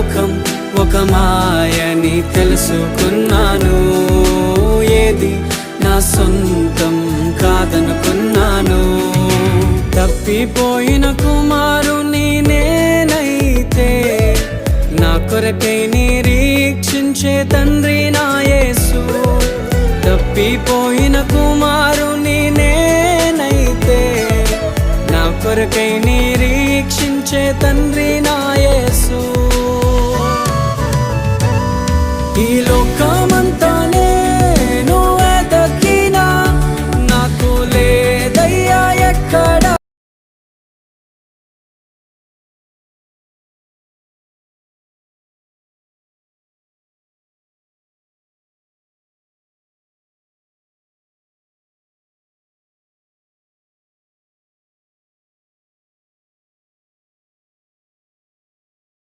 లోకం ఒక మాయని తెలుసుకున్నాను. ఏది నా సొంతం కాదనుకున్నాను. తప్పిపోయిన కుమారుని నేనైతే నా కొరకై నిరీక్షించే తండ్రి నా యేసు. తప్పిపోయిన కుమారుని నేనైతే నా కొరకై నిరీక్షించే తండ్రి నా యేసు.